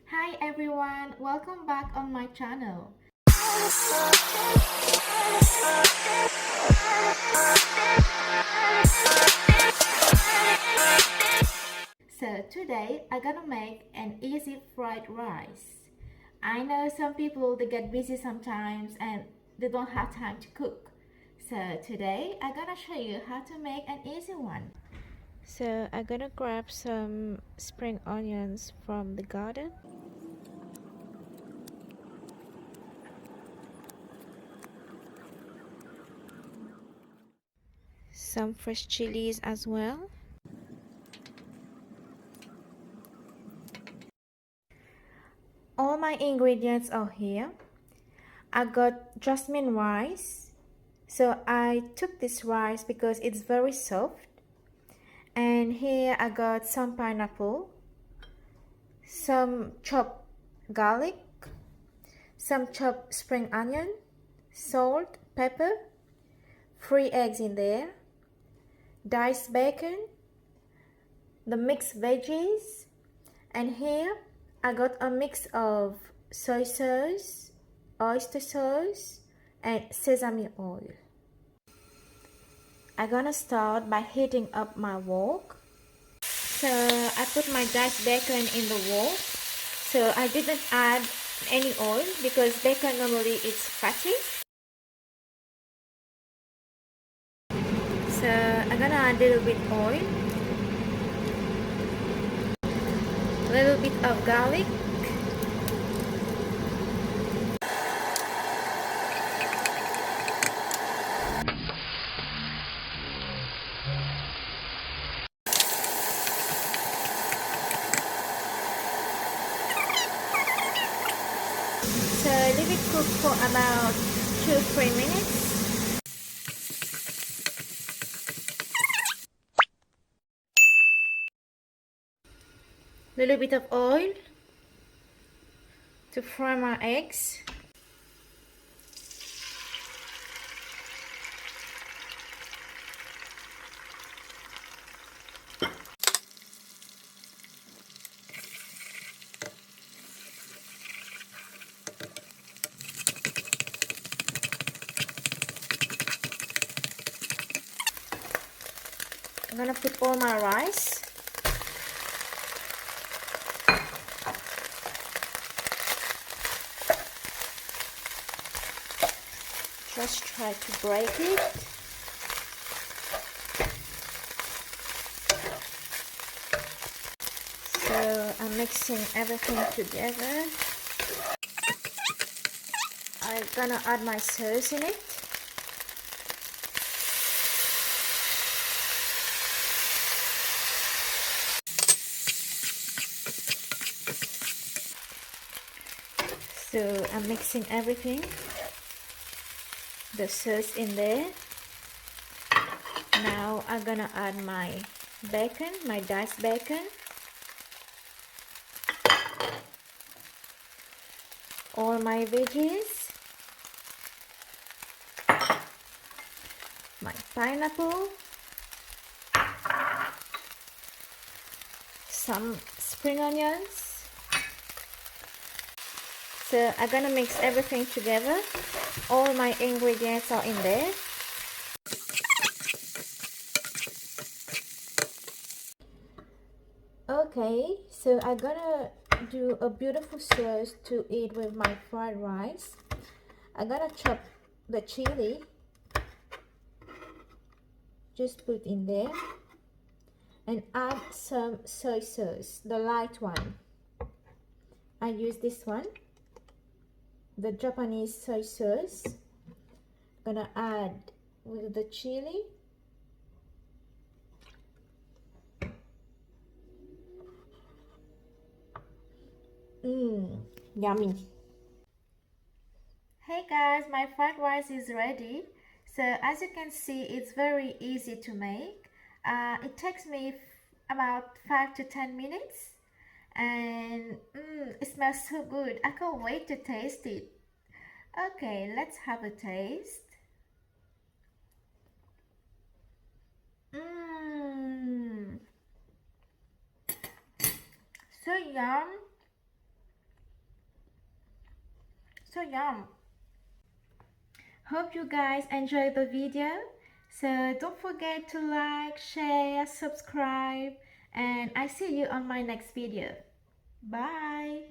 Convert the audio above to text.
Hi everyone, welcome back on my channel. So today I'm gonna make an easy fried rice. I know some people they get busy sometimes and they don't have time to cook. So today I'm gonna show you how to make an easy one. So I'm gonna grab some spring onions from the garden, some fresh chilies as well. All my ingredients are here. I got jasmine rice. So I took this rice because it's very soft. And here I got some pineapple, some chopped garlic, some chopped spring onion, salt, pepper, 3 eggs in there, diced bacon, the mixed veggies, and here I got a mix of soy sauce, oyster sauce, and sesame oil. I'm gonna start by heating up my wok. So I put my diced bacon in the wok. So I didn't add any oil because bacon normally is fatty. So I'm gonna add a little bit oil, a little bit of garlic, so leave it cook for about 2-3 minutes. Little bit of oil to fry my eggs. I'm gonna put all my rice. Just try to break it. So I'm mixing everything together. I'm gonna add my sauce in it. So I'm mixing everything, the sauce in there. Now I'm gonna add my bacon, my diced bacon, all my veggies, my pineapple, some spring onions. So I'm gonna mix everything together. All my ingredients are in there. Okay, so I'm gonna do a beautiful sauce to eat with my fried rice. I'm gonna chop the chili, just put in there, and add some soy sauce, the light one. I use this one, the Japanese soy sauce. Gonna add with the chili. Yummy. Hey guys, my fried rice is ready. So as you can see, it's very easy to make. It takes me about 5 to 10 minutes, and it smells so good. I can't wait to taste it. Okay, let's have a taste. So yum. so yum. Hope you guys enjoyed the video. So don't forget to like, share, subscribe, and I see you on my next video. Bye.